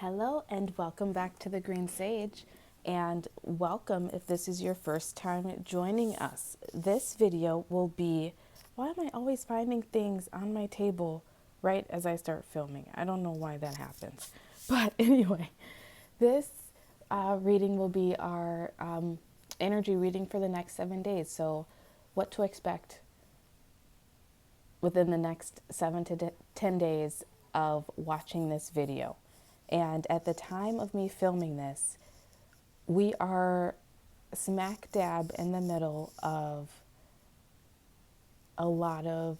Hello and welcome back to the Green Sage, and welcome if this is your first time joining us. This video will be, why am I always finding things on my table right as I start filming? I don't know why that happens. But anyway, this reading will be our energy reading for the next 7 days. So what to expect within the next 7 to 10 days of watching this video. And at the time of me filming this, we are smack dab in the middle of a lot of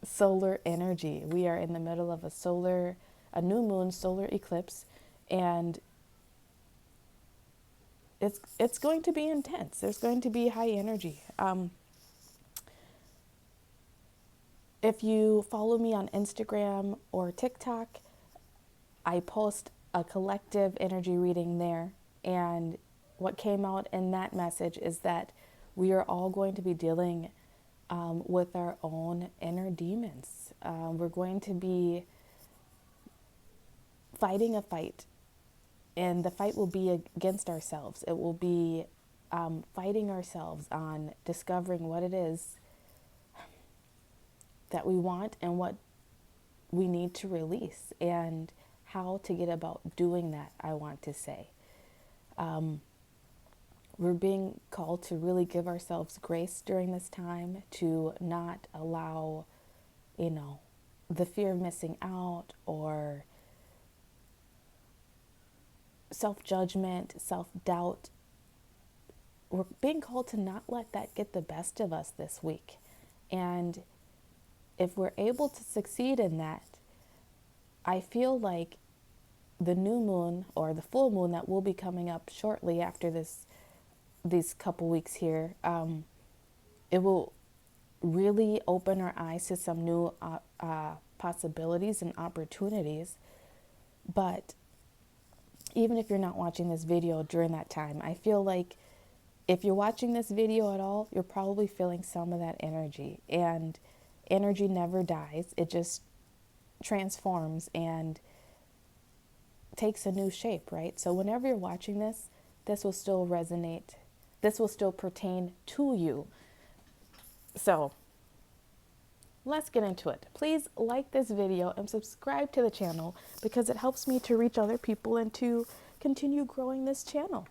solar energy. We are in the middle of a new moon solar eclipse, and it's going to be intense. There's going to be high energy. If you follow me on Instagram or TikTok, I post a collective energy reading there, and what came out in that message is that we are all going to be dealing with our own inner demons. We're going to be fighting a fight, and the fight will be against ourselves. It will be fighting ourselves on discovering what it is that we want and what we need to release, and how to get about doing that, I want to say. We're being called to really give ourselves grace during this time, to not allow, the fear of missing out or self-judgment, self-doubt. We're being called to not let that get the best of us this week. And if we're able to succeed in that, I feel like the new moon or the full moon that will be coming up shortly after these couple weeks here, it will really open our eyes to some new possibilities and opportunities. But even if you're not watching this video during that time, I feel like if you're watching this video at all, you're probably feeling some of that energy. And energy never dies. It just transforms and takes a new shape, right? So whenever you're watching this, this will still resonate. This will still pertain to you. So let's get into it. Please like this video and subscribe to the channel, because it helps me to reach other people and to continue growing this channel.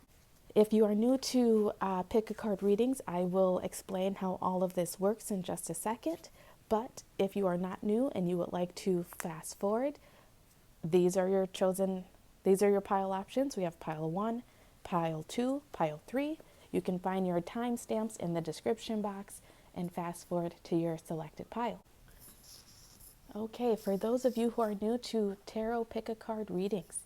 If you are new to pick a card readings, I will explain how all of this works in just a second. But if you are not new and you would like to fast forward, these are your pile options. We have pile 1, pile 2, pile 3. You can find your timestamps in the description box and fast forward to your selected pile. Okay, for those of you who are new to tarot pick a card readings,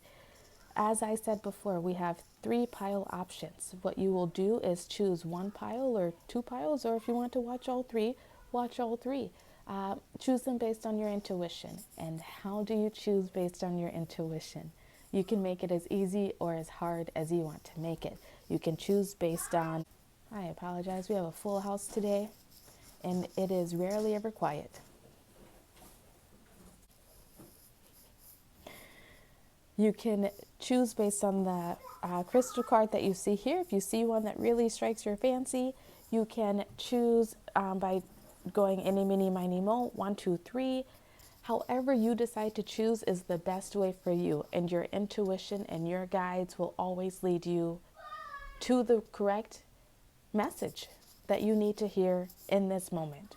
as I said before, we have 3 pile options. What you will do is choose 1 pile or 2 piles, or if you want to watch all 3, watch all 3. Choose them based on your intuition. And how do you choose based on your intuition? You can make it as easy or as hard as you want to make it. You can choose based on, I apologize, we have a full house today, and it is rarely ever quiet. You can choose based on the crystal card that you see here. If you see one that really strikes your fancy, you can choose by going any, mini, miny, mo, 1, 2, 3. However you decide to choose is the best way for you, and your intuition and your guides will always lead you to the correct message that you need to hear in this moment.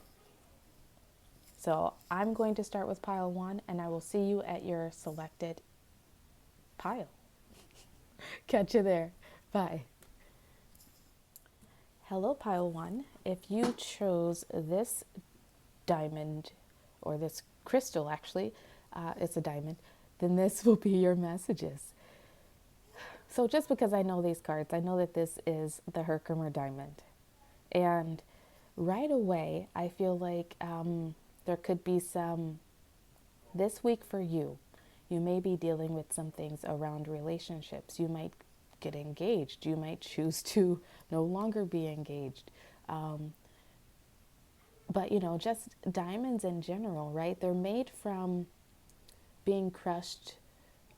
So I'm going to start with pile 1, and I will see you at your selected pile. Catch you there. Bye. Hello, pile 1. If you chose this diamond, or this crystal, actually, it's a diamond, then this will be your messages. So just because I know these cards, I know that this is the Herkimer diamond. And right away, I feel like there could be some, this week for you, you may be dealing with some things around relationships. You might get engaged. You might choose to no longer be engaged. But, just diamonds in general, right? They're made from being crushed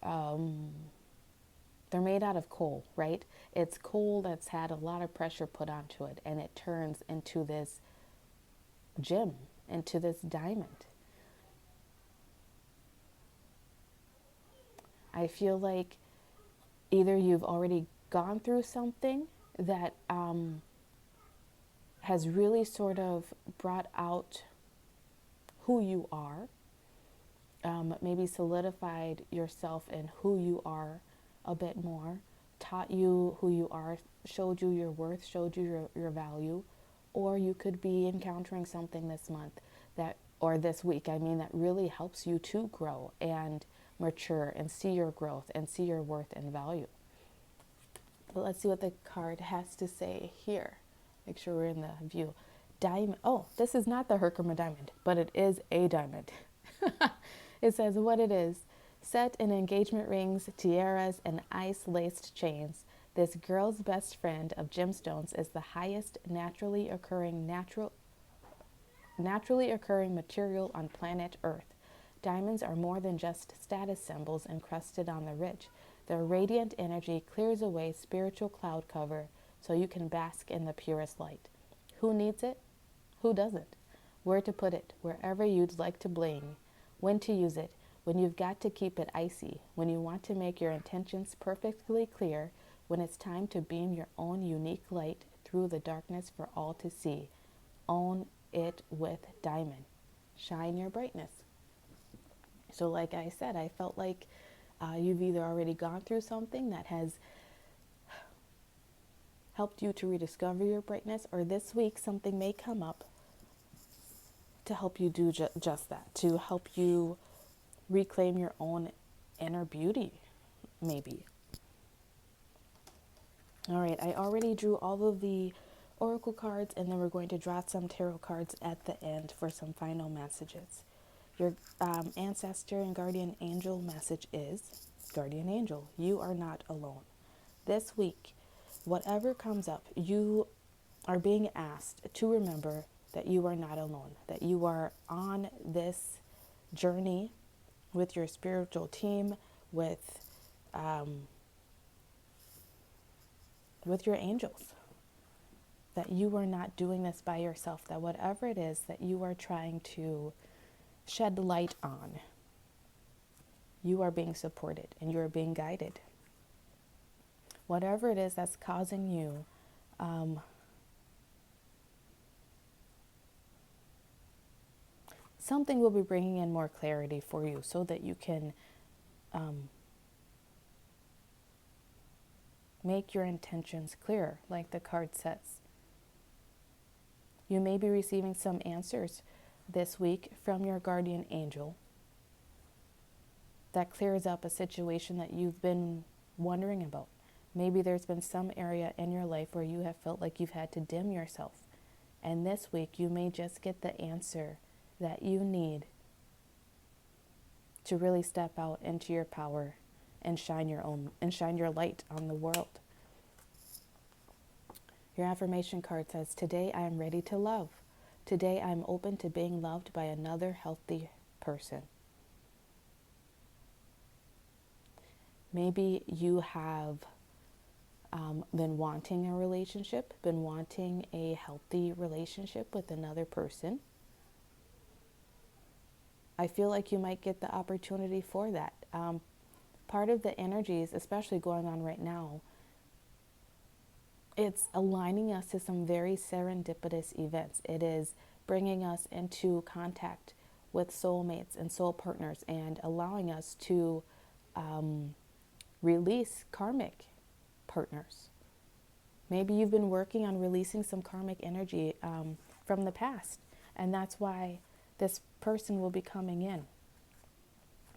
they're made out of coal, right? It's coal that's had a lot of pressure put onto it, and it turns into this gem, into this diamond. I feel like either you've already gone through something that has really sort of brought out who you are, maybe solidified yourself in who you are a bit more, taught you who you are, showed you your worth, showed you your value, or you could be encountering something this month that, or this week, I mean, that really helps you to grow and mature and see your growth and see your worth and value. But let's see what the card has to say here. Make sure we're in the view. Diamond. Oh, this is not the Herkimer diamond, but it is a diamond. It says what it is. Set in engagement rings, tiaras, and ice-laced chains, this girl's best friend of gemstones is the highest naturally occurring material on planet Earth. Diamonds are more than just status symbols encrusted on the rich. Their radiant energy clears away spiritual cloud cover so you can bask in the purest light. Who needs it? Who doesn't? Where to put it? Wherever you'd like to bling. When to use it? When you've got to keep it icy. When you want to make your intentions perfectly clear. When it's time to beam your own unique light through the darkness for all to see. Own it with diamond. Shine your brightness. So like I said, I felt like you've either already gone through something that has helped you to rediscover your brightness, or this week something may come up to help you do just that, to help you reclaim your own inner beauty, maybe. All right, I already drew all of the oracle cards, and then we're going to draw some tarot cards at the end for some final messages. Your ancestor and guardian angel message is, guardian angel, you are not alone. This week, whatever comes up, you are being asked to remember that you are not alone, that you are on this journey with your spiritual team, with your angels, that you are not doing this by yourself, that whatever it is that you are trying to shed light on, you are being supported and you are being guided. Whatever it is that's causing you something will be bringing in more clarity for you so that you can make your intentions clearer, like the card says. You may be receiving some answers this week from your guardian angel that clears up a situation that you've been wondering about. Maybe there's been some area in your life where you have felt like you've had to dim yourself. And this week you may just get the answer that you need to really step out into your power and shine your light on the world. Your affirmation card says, today I am ready to love. Today I am open to being loved by another healthy person. Maybe you have been wanting a relationship, been wanting a healthy relationship with another person. I feel like you might get the opportunity for that. Part of the energies, especially going on right now, it's aligning us to some very serendipitous events. It is bringing us into contact with soulmates and soul partners and allowing us to release karmic partners. Maybe you've been working on releasing some karmic energy from the past, and that's why this person will be coming in.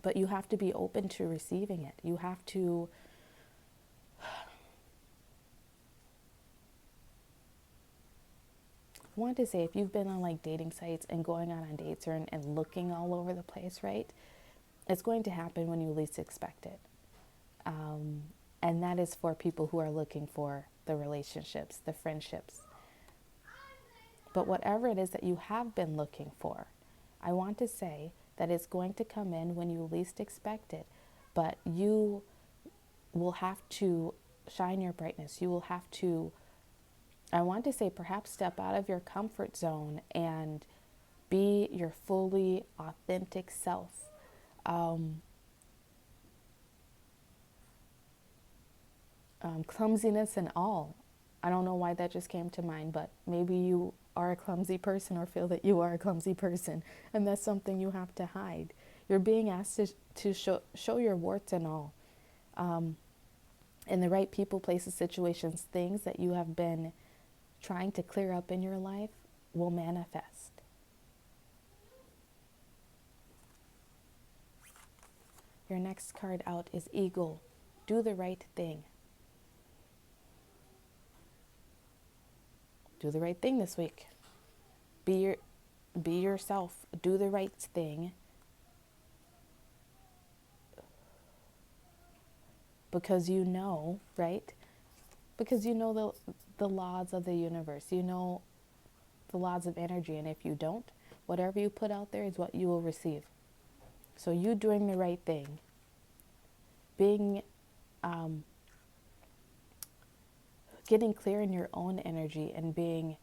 But you have to be open to receiving it. You have to I want to say, if you've been on like dating sites and going out on dates and looking all over the place, right? It's going to happen when you least expect it. And that is for people who are looking for the relationships, the friendships. But whatever it is that you have been looking for, I want to say that it's going to come in when you least expect it. but you will have to shine your brightness. You will have to, I want to say, perhaps step out of your comfort zone and be your fully authentic self. Clumsiness and all. I don't know why that just came to mind, but maybe you are a clumsy person or feel that you are a clumsy person, and that's something you have to hide. You're being asked to show your warts and all. In the right people, places, situations, things that you have been trying to clear up in your life will manifest. Your next card out is Eagle. Do the right thing. Do the right thing this week. Be yourself. Do the right thing. Because you know, right? Because you know the laws of the universe. You know the laws of energy. And if you don't, whatever you put out there is what you will receive. So you doing the right thing. Being, getting clear in your own energy and being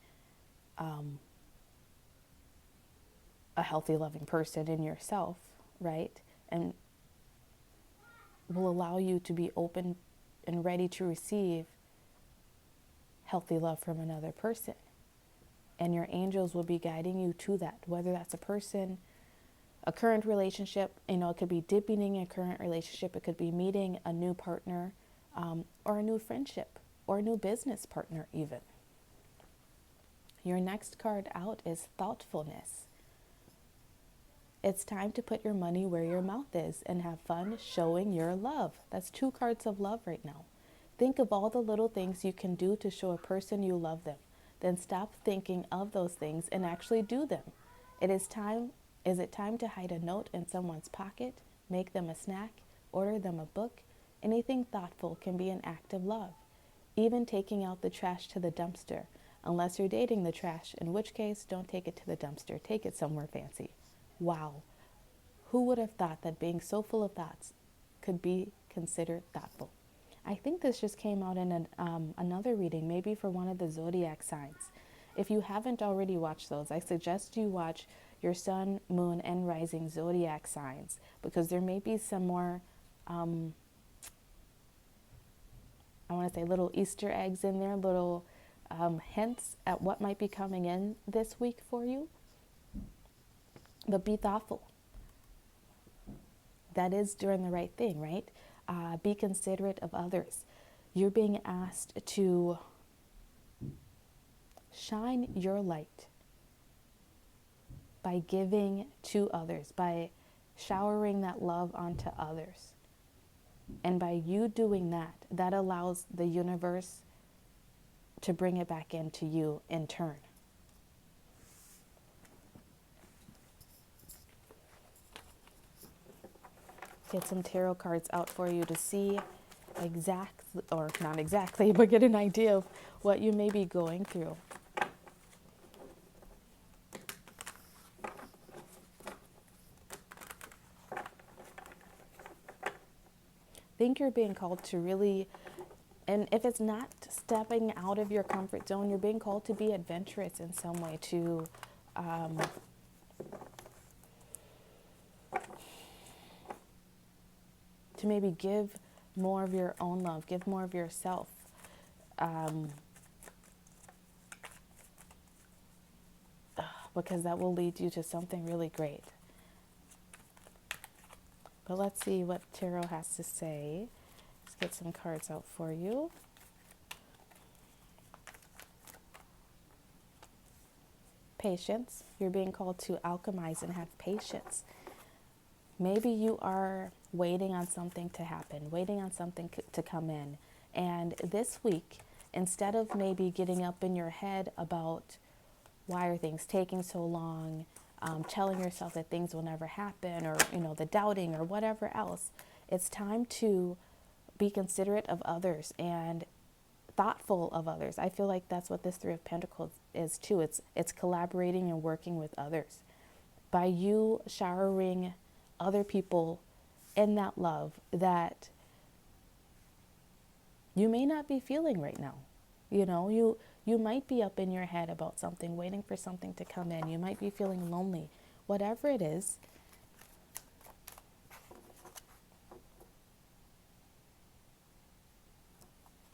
a healthy, loving person in yourself, right? And will allow you to be open and ready to receive healthy love from another person. And your angels will be guiding you to that, whether that's a person, a current relationship, it could be deepening a current relationship, it could be meeting a new partner, or a new friendship, or a new business partner even. Your next card out is Thoughtfulness. It's time to put your money where your mouth is and have fun showing your love. That's 2 cards of love right now. Think of all the little things you can do to show a person you love them. Then stop thinking of those things and actually do them. Is it time to hide a note in someone's pocket, make them a snack, order them a book? Anything thoughtful can be an act of love. Even taking out the trash to the dumpster, unless you're dating the trash, in which case don't take it to the dumpster, take it somewhere fancy. Wow, who would have thought that being so full of thoughts could be considered thoughtful? I think this just came out in another reading, maybe for one of the zodiac signs. If you haven't already watched those, I suggest you watch your sun, moon, and rising zodiac signs, because there may be some more, I want to say little Easter eggs in there, little hints at what might be coming in this week for you. But be thoughtful. That is doing the right thing, right? Be considerate of others. You're being asked to shine your light by giving to others, by showering that love onto others. And by you doing that, that allows the universe to bring it back into you in turn. Get some tarot cards out for you to see exactly, or not exactly, but get an idea of what you may be going through. Think you're being called to really, and if it's not stepping out of your comfort zone, you're being called to be adventurous in some way, to maybe give more of your own love, give more of yourself. Because that will lead you to something really great. But let's see what tarot has to say. Let's get some cards out for you. Patience. You're being called to alchemize and have patience. Maybe you are waiting on something to happen, waiting on something to come in. And this week, instead of maybe getting up in your head about why are things taking so long, telling yourself that things will never happen, or, the doubting or whatever else, it's time to be considerate of others and thoughtful of others. I feel like that's what this 3 of Pentacles is too. It's collaborating and working with others. By you showering other people in that love that you may not be feeling right now. You might be up in your head about something, waiting for something to come in. You might be feeling lonely. Whatever it is,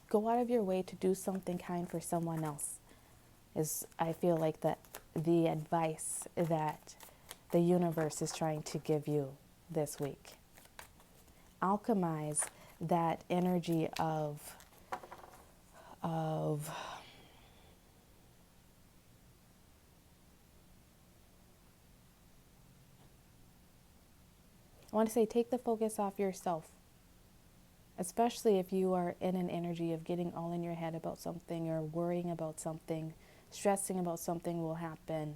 go out of your way to do something kind for someone else. I feel like that the advice that the universe is trying to give you this week. Alchemize that energy of I want to say, take the focus off yourself, especially if you are in an energy of getting all in your head about something or worrying about something, stressing about something will happen,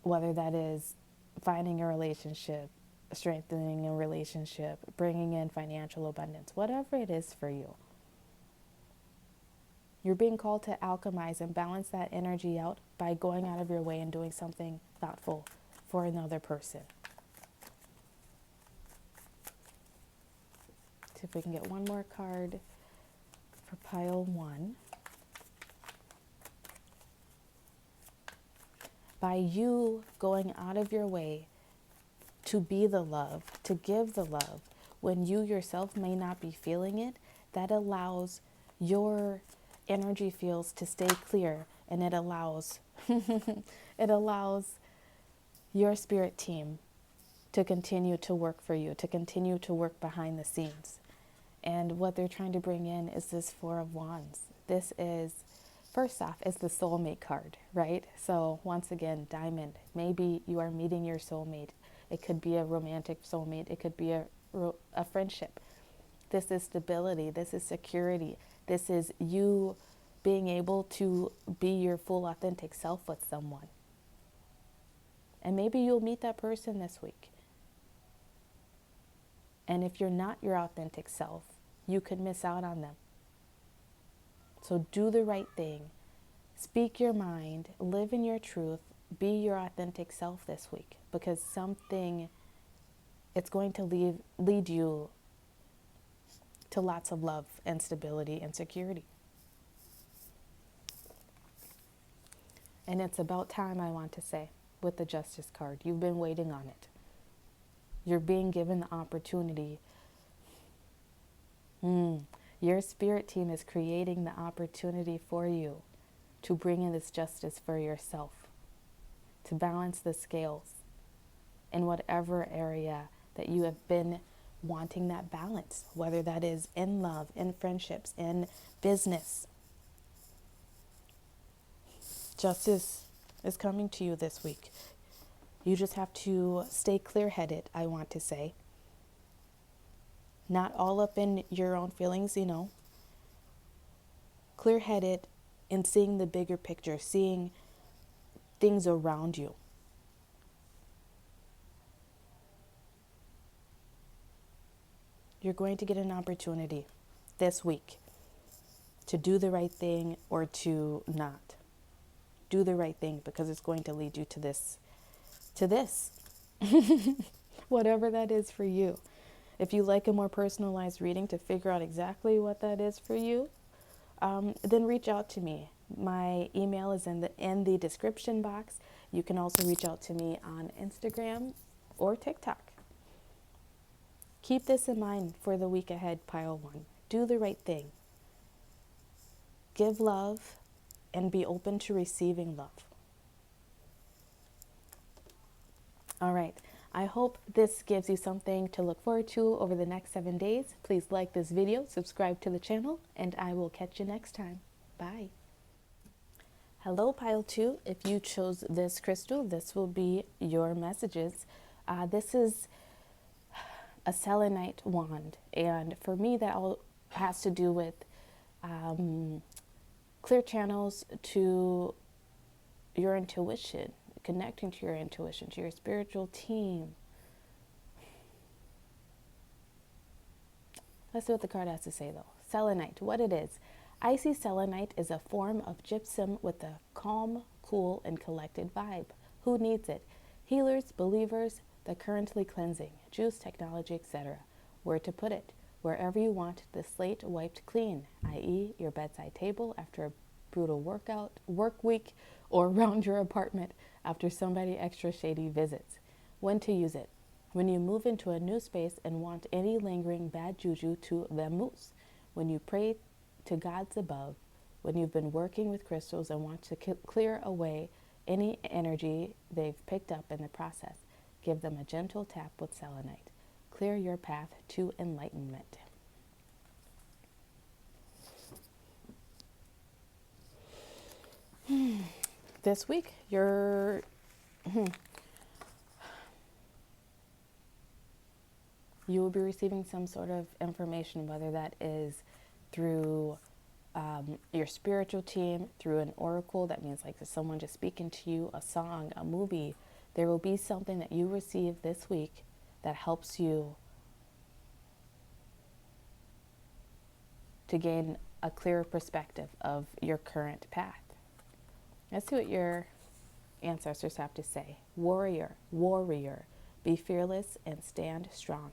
whether that is finding a relationship, strengthening a relationship, bringing in financial abundance, whatever it is for you. You're being called to alchemize and balance that energy out by going out of your way and doing something thoughtful for another person. See if we can get one more card for pile 1. By you going out of your way to be the love, to give the love, when you yourself may not be feeling it, that allows your energy fields to stay clear, and it allows it allows your spirit team to continue to work for you, to continue to work behind the scenes. And what they're trying to bring in is this Four of Wands. This is, first off, is the soulmate card, right? So once again, Diamond, maybe you are meeting your soulmate. It could be a romantic soulmate. It could be a friendship. This is stability. This is security. This is you being able to be your full authentic self with someone. And maybe you'll meet that person this week. And if you're not your authentic self, you could miss out on them. So do the right thing. Speak your mind. Live in your truth. Be your authentic self this week, because it's going to lead you to lots of love and stability and security. And it's about time, I want to say, with the Justice card. You've been waiting on it. You're being given the opportunity. Your spirit team is creating the opportunity for you to bring in this justice for yourself, to balance the scales in whatever area that you have been wanting that balance, whether that is in love, in friendships, in business. Justice is coming to you this week. You just have to stay clear-headed, I want to say. Not all up in your own feelings, Clear-headed in seeing the bigger picture, seeing things around you. You're going to get an opportunity this week to do the right thing or to not. Do the right thing, because it's going to lead you to this. Whatever that is for you. If you like a more personalized reading to figure out exactly what that is for you, then reach out to me. My email is in the description box. You can also reach out to me on Instagram or TikTok. Keep this in mind for the week ahead, pile 1. Do the right thing. Give love and be open to receiving love. All right. I hope this gives you something to look forward to over the next 7 days. Please like this video, subscribe to the channel, and I will catch you next time. Bye. Hello, pile 2. If you chose this crystal, this will be your messages. This is a selenite wand, and for me that all has to do with clear channels to your intuition, connecting to your intuition, to your spiritual team. Let's see what the card has to say though. Selenite, what it is. Icy selenite is a form of gypsum with a calm, cool, and collected vibe. Who needs it? Healers, believers, the currently cleansing, juice, technology, etc. Where to put it? Wherever you want the slate wiped clean, i.e. your bedside table after a brutal work week, or around your apartment after somebody extra shady visits. When to use it? When you move into a new space and want any lingering bad juju to vamoose. When you pray to gods above. When you've been working with crystals and want to clear away any energy they've picked up in the process. Give them a gentle tap with selenite. Clear your path to enlightenment. This week, you will be receiving some sort of information, whether that is through your spiritual team, through an oracle, that means like someone just speaking to you, a song, a movie. There will be something that you receive this week that helps you to gain a clearer perspective of your current path. Let's see what your ancestors have to say. Warrior, warrior, be fearless and stand strong.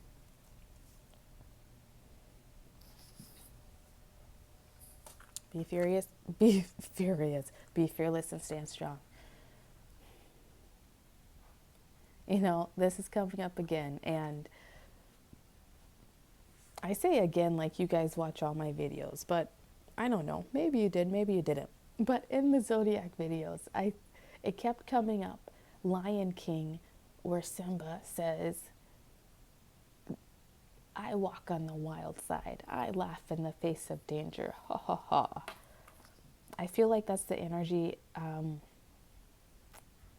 Be furious, be furious, be fearless and stand strong. You know, this is coming up again, and I say again like you guys watch all my videos, but I don't know, maybe you did, maybe you didn't. But in the Zodiac videos, it kept coming up. Lion King, where Simba says, I walk on the wild side. I laugh in the face of danger. Ha ha ha. I feel like that's the energy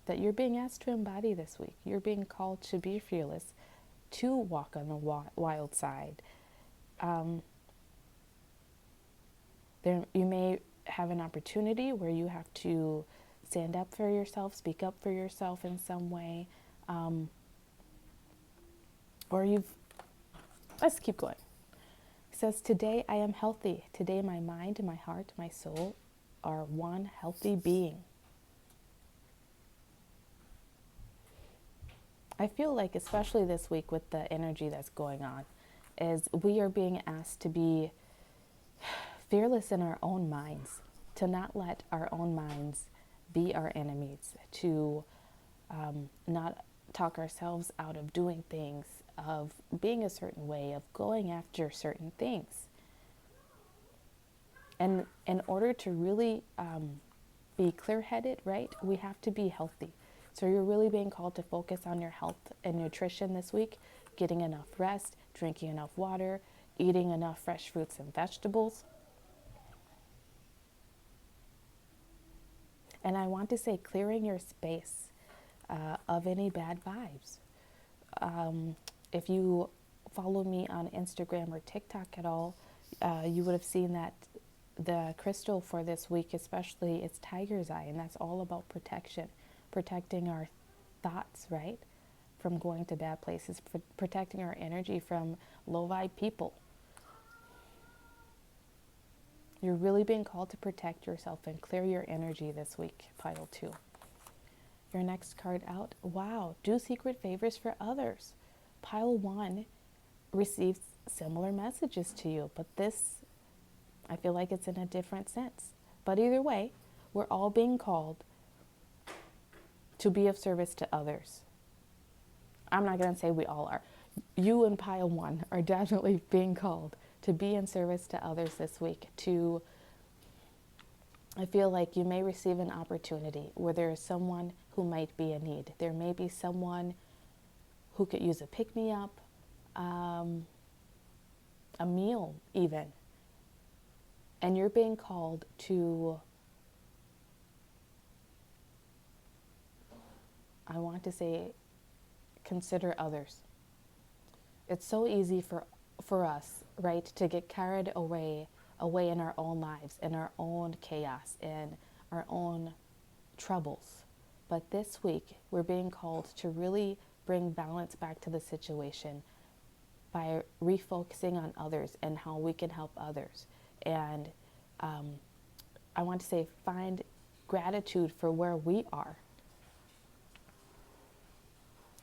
that you're being asked to embody this week. You're being called to be fearless, to walk on the wild side. You may have an opportunity where you have to stand up for yourself, speak up for yourself in some way, let's keep going. It says, today I am healthy. Today my mind, my heart, my soul are one healthy being. I feel like, especially this week with the energy that's going on, is we are being asked to be fearless in our own minds, to not let our own minds be our enemies, to not talk ourselves out of doing things, of being a certain way, of going after certain things. And in order to really be clear-headed, right, we have to be healthy. So you're really being called to focus on your health and nutrition this week, getting enough rest, drinking enough water, eating enough fresh fruits and vegetables. And I want to say clearing your space of any bad vibes. If you follow me on Instagram or TikTok at all, you would have seen that the crystal for this week especially is tiger's eye, and that's all about protection, protecting our thoughts, right, from going to bad places, protecting our energy from low vibe people. You're really being called to protect yourself and clear your energy this week, pile 2. Your next card out, wow, do secret favors for others. Pile 1 receives similar messages to you, but this, I feel like it's in a different sense. But either way, we're all being called to be of service to others. I'm not going to say we all are. You and pile 1 are definitely being called to be in service to others this week. I feel like you may receive an opportunity where there is someone who might be in need. There may be someone who could use a pick-me-up, a meal even. And you're being called to, I want to say, consider others. It's so easy for us, right, to get carried away in our own lives, in our own chaos, in our own troubles. But this week, we're being called to really bring balance back to the situation by refocusing on others and how we can help others. And I want to say, find gratitude for where we are.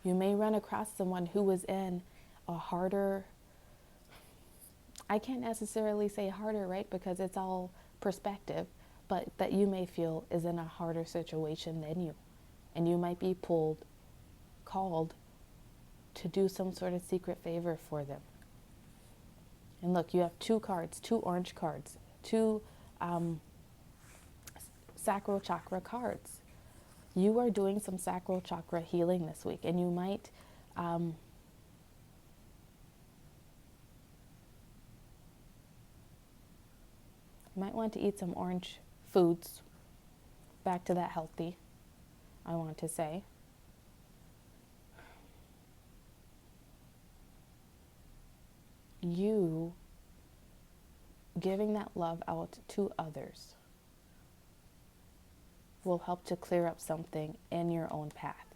You may run across someone who was in a harder, I can't necessarily say harder, right? Because it's all perspective, but that you may feel is in a harder situation than you. And you might be called to do some sort of secret favor for them. And look, you have two cards, two orange cards, two sacral chakra cards. You are doing some sacral chakra healing this week, and you might want to eat some orange foods. Back to that healthy, I want to say. You giving that love out to others will help to clear up something in your own path.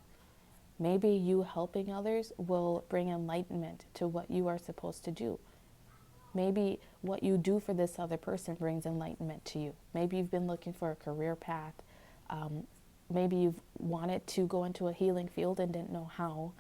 Maybe you helping others will bring enlightenment to what you are supposed to do. Maybe what you do for this other person brings enlightenment to you. Maybe you've been looking for a career path. Maybe you've wanted to go into a healing field and didn't know how.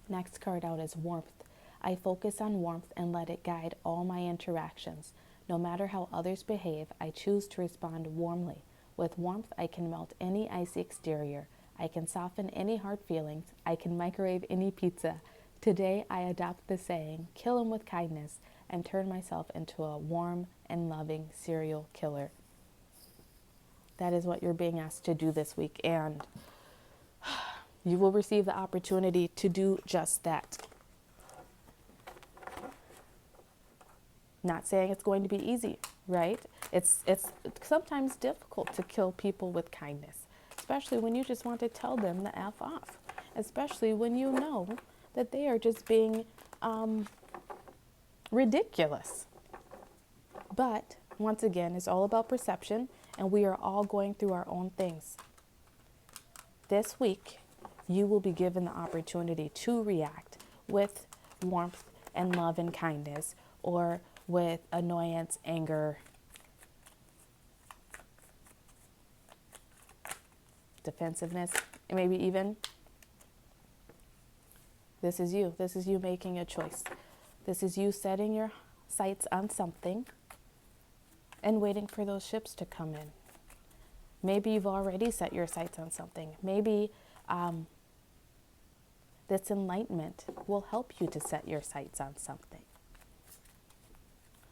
Next card out is warmth. I focus on warmth and let it guide all my interactions. No matter how others behave, I choose to respond warmly. With warmth, I can melt any icy exterior. I can soften any hard feelings. I can microwave any pizza. Today, I adopt the saying, kill him with kindness, and turn myself into a warm and loving serial killer. That is what you're being asked to do this week, and you will receive the opportunity to do just that. Not saying it's going to be easy, right? It's sometimes difficult to kill people with kindness, especially when you just want to tell them the F off, especially when you know that they are just being ridiculous. But once again, it's all about perception, and we are all going through our own things. This week, you will be given the opportunity to react with warmth and love and kindness, or with annoyance, anger, defensiveness, and maybe even this is you. This is you making a choice. This is you setting your sights on something and waiting for those ships to come in. Maybe you've already set your sights on something. Maybe this enlightenment will help you to set your sights on something.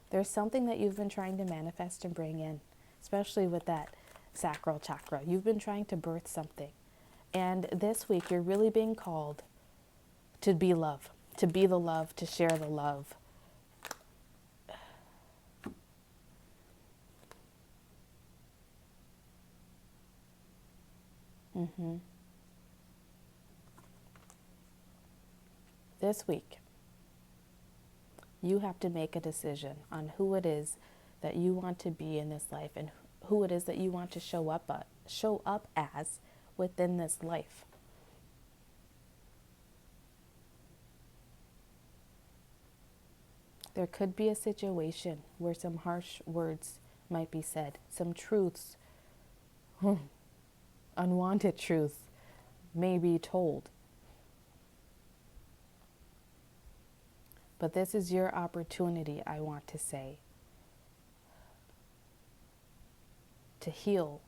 There's something that you've been trying to manifest and bring in, especially with that sacral chakra. You've been trying to birth something. And this week, you're really being called to be love, to be the love, to share the love. This week, you have to make a decision on who it is that you want to be in this life and who it is that you want to show up as within this life. There could be a situation where some harsh words might be said, some truths, unwanted truths may be told. But this is your opportunity, I want to say, to heal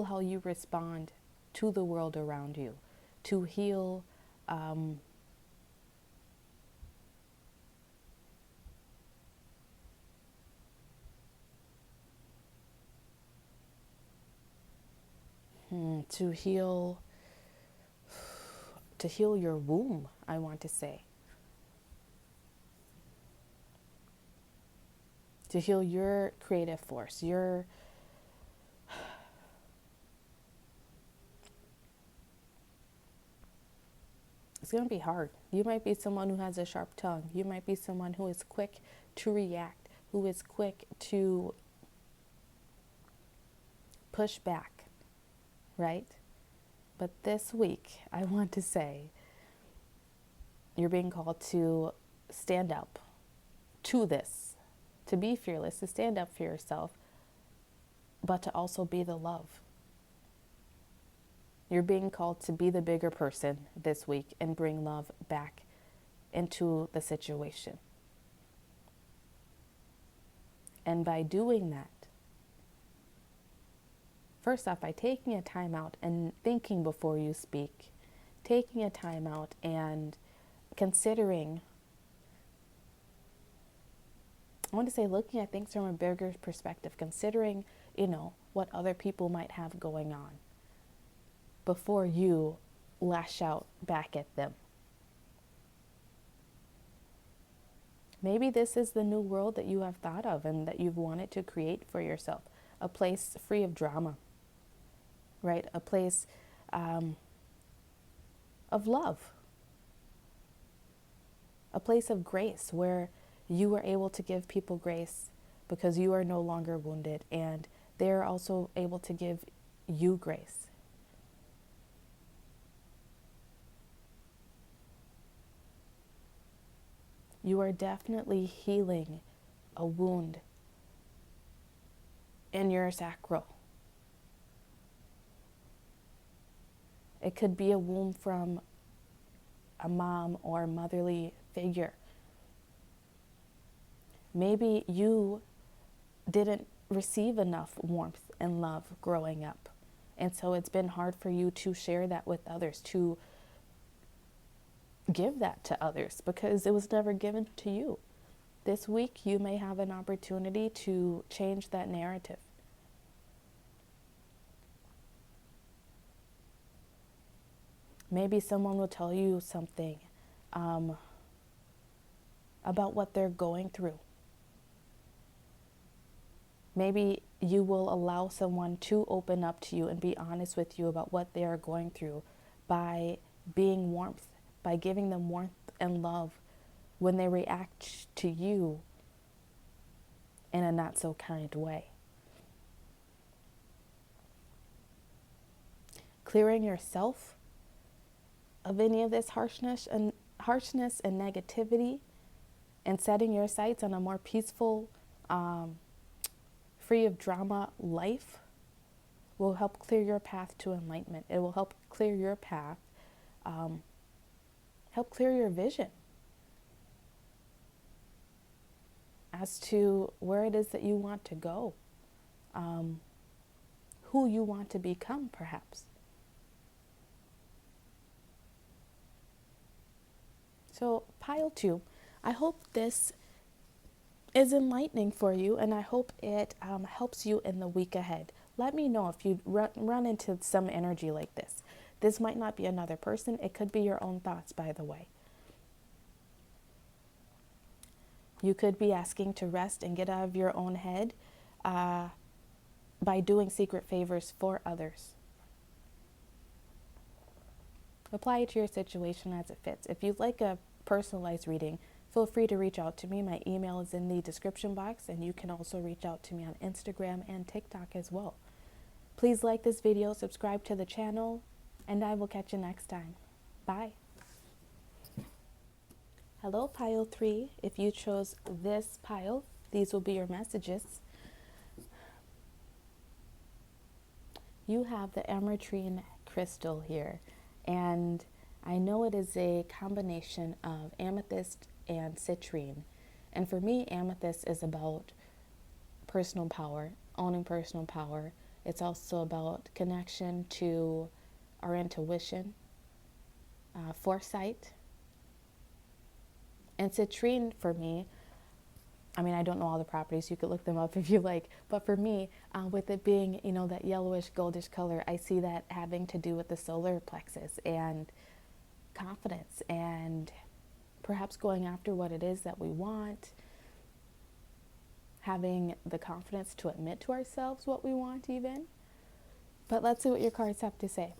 how you respond to the world around you, to heal to heal your womb, I want to say. To heal your creative force, it's going to be hard. You might be someone who has a sharp tongue. You might be someone who is quick to react, who is quick to push back, right? But this week, I want to say, you're being called to stand up to this, to be fearless, to stand up for yourself, but to also be the love. You're being called to be the bigger person this week and bring love back into the situation. And by doing that, first off, by taking a time out and thinking before you speak, taking a time out and considering, I want to say looking at things from a bigger perspective, considering, what other people might have going on before you lash out back at them. Maybe this is the new world that you have thought of and that you've wanted to create for yourself. A place free of drama, right? A place of love. A place of grace where you are able to give people grace because you are no longer wounded, and they're also able to give you grace. You are definitely healing a wound in your sacral. It could be a wound from a mom or motherly figure. Maybe you didn't receive enough warmth and love growing up. And so it's been hard for you to share that with others, to give that to others, because it was never given to you. This week, you may have an opportunity to change that narrative. Maybe someone will tell you something about what they're going through. Maybe you will allow someone to open up to you and be honest with you about what they are going through by being warmth, by giving them warmth and love when they react to you in a not so kind way. Clearing yourself of any of this harshness and negativity, and setting your sights on a more peaceful, free of drama life will help clear your path to enlightenment. It will help clear your path, help clear your vision as to where it is that you want to go, who you want to become, perhaps. So, pile 2, I hope this is enlightening for you, and I hope it helps you in the week ahead. Let me know if you run into some energy like this. This might not be another person. It could be your own thoughts, by the way. You could be asking to rest and get out of your own head by doing secret favors for others. Apply it to your situation as it fits. If you'd like a personalized reading, feel free to reach out to me. My email is in the description box, and you can also reach out to me on Instagram and TikTok as well. Please like this video, subscribe to the channel, and I will catch you next time. Bye. Hello, pile 3. If you chose this pile, these will be your messages. You have the ametrine crystal here, and I know it is a combination of amethyst and citrine. And for me, amethyst is about personal power, owning personal power. It's also about connection to our intuition, foresight. And citrine for me, I don't know all the properties. You could look them up if you like. But for me, with it being, that yellowish, goldish color, I see that having to do with the solar plexus and confidence, and perhaps going after what it is that we want, having the confidence to admit to ourselves what we want even. But let's see what your cards have to say.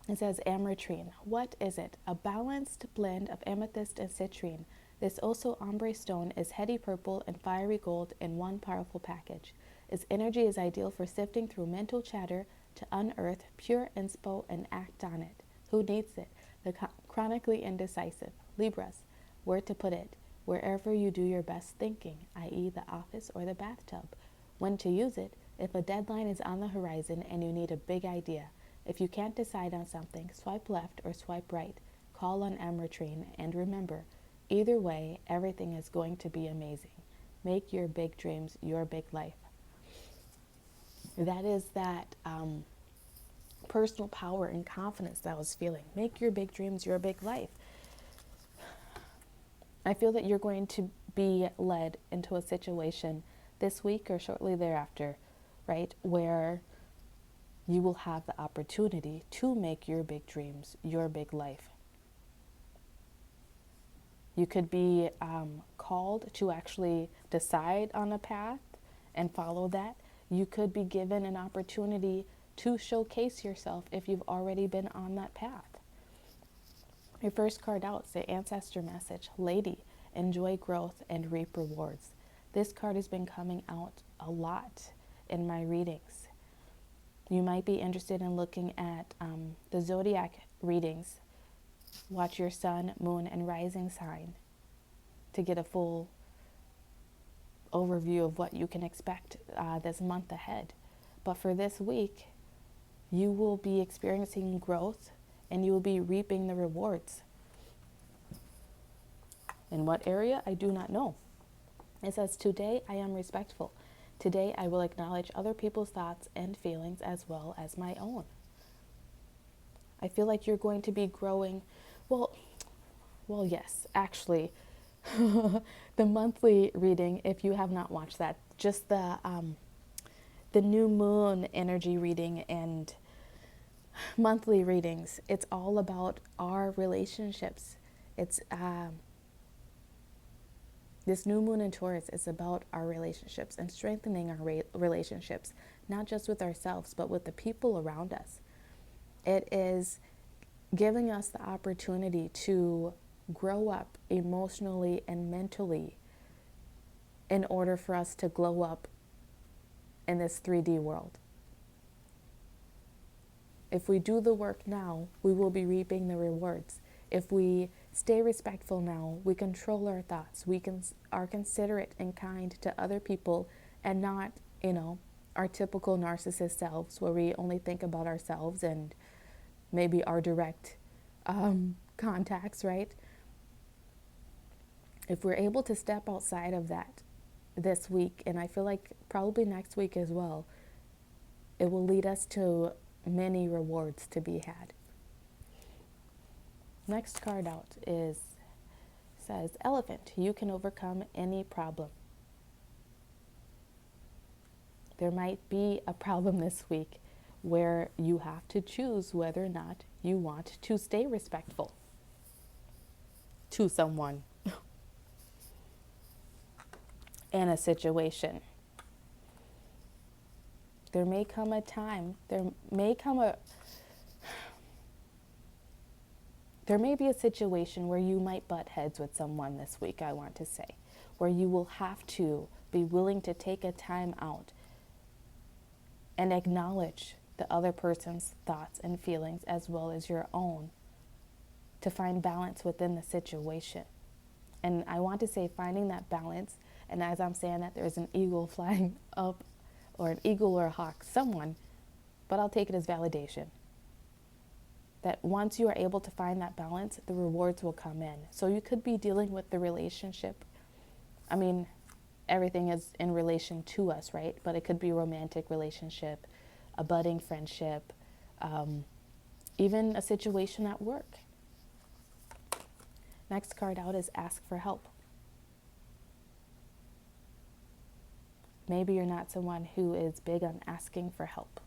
It says ametrine. What is it? A balanced blend of amethyst and citrine. This also ombre stone is heady purple and fiery gold in one powerful package. Its energy is ideal for sifting through mental chatter to unearth pure inspo and act on it. Who needs it? The chronically indecisive. Libras. Where to put it? Wherever you do your best thinking, i.e. the office or the bathtub. when to use it, if a deadline is on the horizon and you need a big idea. If you can't decide on something, swipe left or swipe right. Call on Emratrine, and remember, either way, everything is going to be amazing. Make your big dreams your big life. That is that personal power and confidence that I was feeling. Make your big dreams your big life. I feel that you're going to be led into a situation this week or shortly thereafter, right, where you will have the opportunity to make your big dreams your big life. You could be called to actually decide on a path and follow that. You could be given an opportunity to showcase yourself if you've already been on that path. Your first card out is the ancestor message. Lady, enjoy growth and reap rewards. This card has been coming out a lot in my readings. You might be interested in looking at the zodiac readings. Watch your sun, moon, and rising sign to get a full overview of what you can expect this month ahead. But for this week, you will be experiencing growth and you will be reaping the rewards. In what area? I do not know. It says, today I am respectful. Today I will acknowledge other people's thoughts and feelings as well as my own. I feel like you're going to be growing. Well, yes, actually, the monthly reading, if you have not watched that, just the new moon energy reading and monthly readings, it's all about our relationships. It's this new moon in Taurus is about our relationships and strengthening our relationships, not just with ourselves, but with the people around us. It is giving us the opportunity to grow up emotionally and mentally in order for us to glow up in this 3D world. If we do the work now, we will be reaping the rewards. If we stay respectful now, we control our thoughts. We are considerate and kind to other people and not, our typical narcissist selves where we only think about ourselves and maybe our direct contacts, right? If we're able to step outside of that this week, and I feel like probably next week as well, it will lead us to many rewards to be had. Next card out says, Elephant, you can overcome any problem. There might be a problem this week where you have to choose whether or not you want to stay respectful to someone in a situation. There may come a time, there may be a situation where you might butt heads with someone this week, I want to say, where you will have to be willing to take a time out and acknowledge the other person's thoughts and feelings as well as your own to find balance within the situation. And I want to say finding that balance, and as I'm saying that, there's an eagle flying up, or an eagle or a hawk, someone, but I'll take it as validation. That once you are able to find that balance, the rewards will come in. So you could be dealing with the relationship. I mean, everything is in relation to us, right? But it could be a romantic relationship, a budding friendship, even a situation at work. Next card out is ask for help. Maybe you're not someone who is big on asking for help.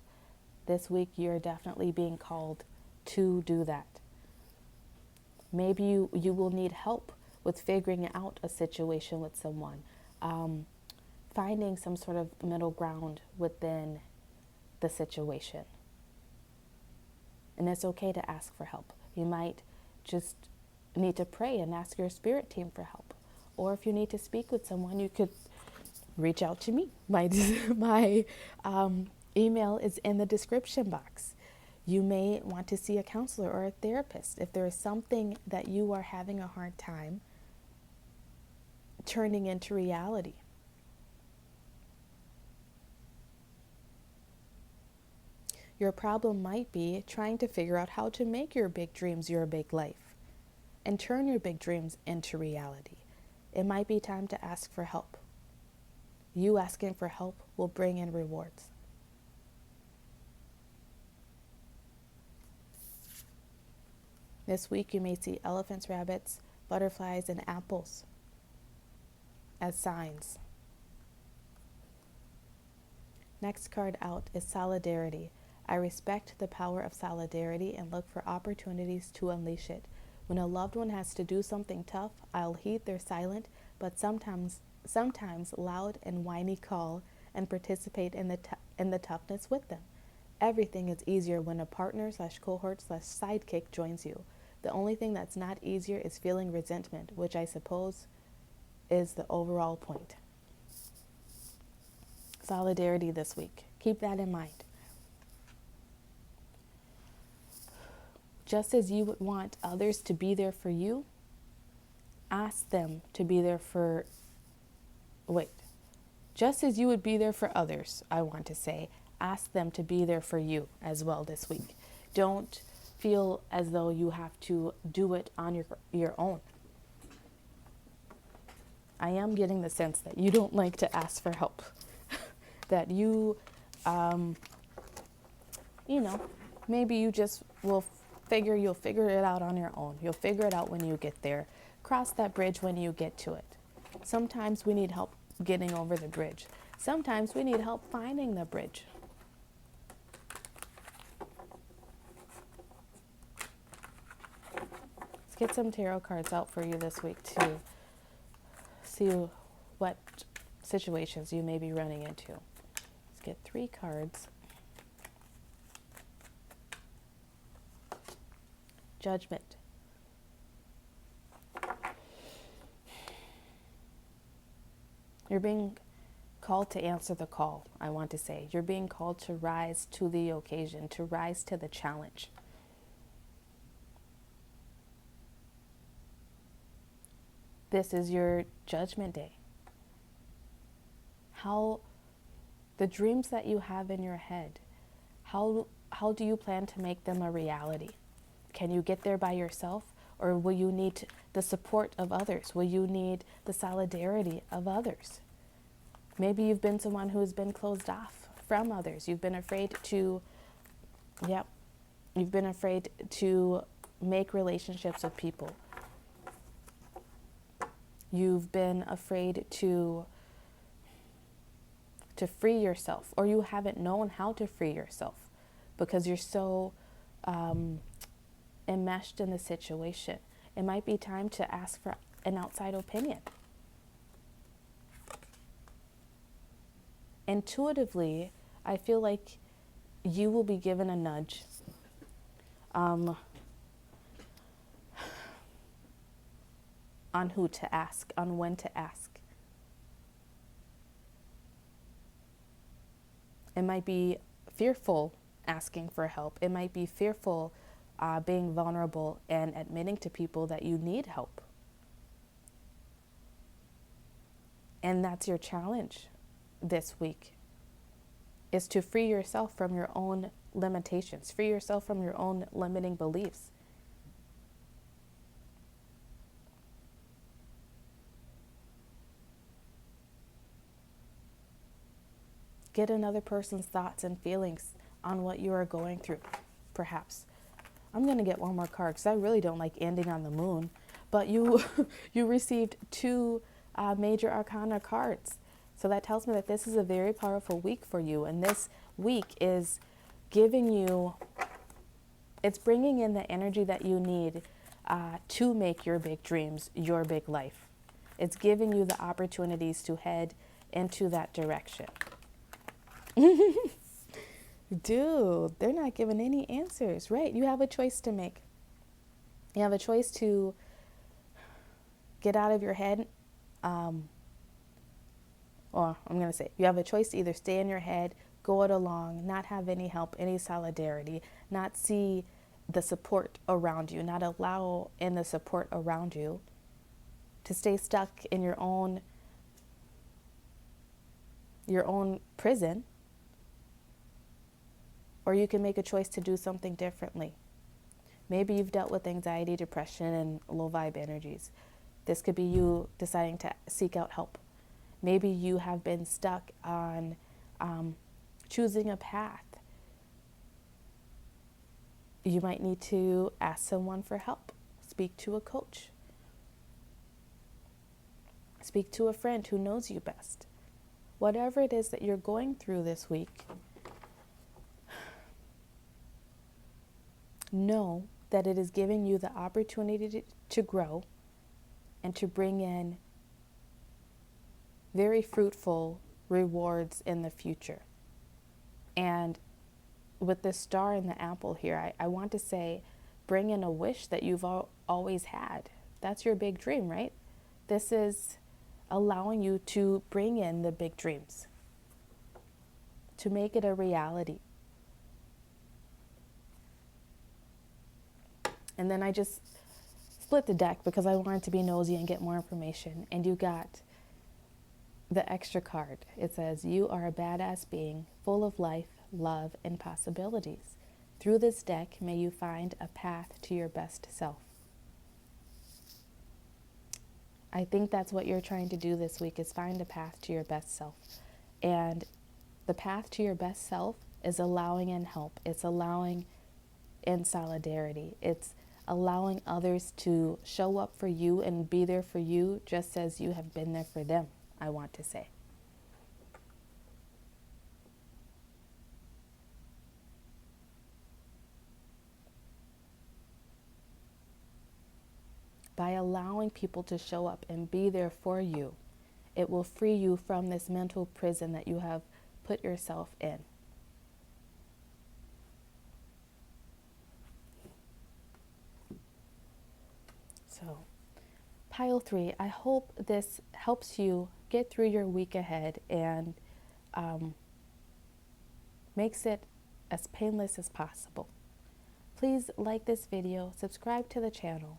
This week, you're definitely being called to do that. Maybe you will need help with figuring out a situation with someone, finding some sort of middle ground within the situation. And it's okay to ask for help. You might just need to pray and ask your spirit team for help. Or if you need to speak with someone, you could reach out to me. My email is in the description box. You may want to see a counselor or a therapist if there is something that you are having a hard time turning into reality. Your problem might be trying to figure out how to make your big dreams your big life and turn your big dreams into reality. It might be time to ask for help. You asking for help will bring in rewards. This week you may see elephants, rabbits, butterflies, and apples as signs. Next card out is solidarity. I respect the power of solidarity and look for opportunities to unleash it. When a loved one has to do something tough, I'll heed their silent, but sometimes loud and whiny call and participate in the toughness with them. Everything is easier when a partner/cohort/sidekick joins you. The only thing that's not easier is feeling resentment, which I suppose is the overall point. Solidarity this week. Keep that in mind. Just as you would want others to be there for you, ask them to be there for, just as you would be there for others, I want to say, ask them to be there for you as well this week. Don't feel as though you have to do it on your own. I am getting the sense that you don't like to ask for help. That you, maybe you just you'll figure it out on your own. You'll figure it out when you get there. Cross that bridge when you get to it. Sometimes we need help getting over the bridge. Sometimes we need help finding the bridge. Let's get some tarot cards out for you this week to see what situations you may be running into. Let's get 3 cards. Judgment. You're being called to answer the call, I want to say. You're being called to rise to the occasion, to rise to the challenge. This is your judgment day. How the dreams that you have in your head, how do you plan to make them a reality? Can you get there by yourself, or will you need the support of others? Will you need the solidarity of others? Maybe you've been someone who has been closed off from others. You've been afraid to make relationships with people. You've been afraid to free yourself, or you haven't known how to free yourself because you're so enmeshed in the situation. It might be time to ask for an outside opinion. Intuitively, I feel like you will be given a nudge on who to ask, on when to ask. It might be fearful asking for help. It might be fearful being vulnerable and admitting to people that you need help. And that's your challenge this week, is to free yourself from your own limitations, free yourself from your own limiting beliefs. Get another person's thoughts and feelings on what you are going through, perhaps. I'm going to get one more card because I really don't like ending on the moon. But you received 2 major arcana cards. So that tells me that this is a very powerful week for you. And this week is it's bringing in the energy that you need to make your big dreams your big life. It's giving you the opportunities to head into that direction. Dude, they're not giving any answers, right? You have a choice to make. You have a choice to get out of your head. You have a choice to either stay in your head, go it along, not have any help, any solidarity, not see the support around you, not allow in the support around you, to stay stuck in your own prison, Or you can make a choice to do something differently. Maybe you've dealt with anxiety, depression, and low vibe energies. This could be you deciding to seek out help. Maybe you have been stuck on choosing a path. You might need to ask someone for help. Speak to a coach. Speak to a friend who knows you best. Whatever it is that you're going through this week, know that it is giving you the opportunity to grow and to bring in very fruitful rewards in the future. And with the star and the apple here, I want to say, bring in a wish that you've always had. That's your big dream, right? This is allowing you to bring in the big dreams, to make it a reality. And then I just split the deck because I wanted to be nosy and get more information. And you got the extra card. It says, you are a badass being full of life, love, and possibilities. Through this deck, may you find a path to your best self. I think that's what you're trying to do this week, is find a path to your best self. And the path to your best self is allowing in help. It's allowing in solidarity. It's allowing others to show up for you and be there for you just as you have been there for them, I want to say. By allowing people to show up and be there for you, it will free you from this mental prison that you have put yourself in. So, pile 3, I hope this helps you get through your week ahead and makes it as painless as possible. Please like this video, subscribe to the channel.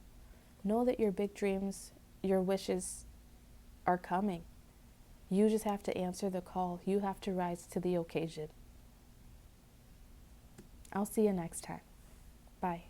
Know that your big dreams, your wishes are coming. You just have to answer the call. You have to rise to the occasion. I'll see you next time. Bye.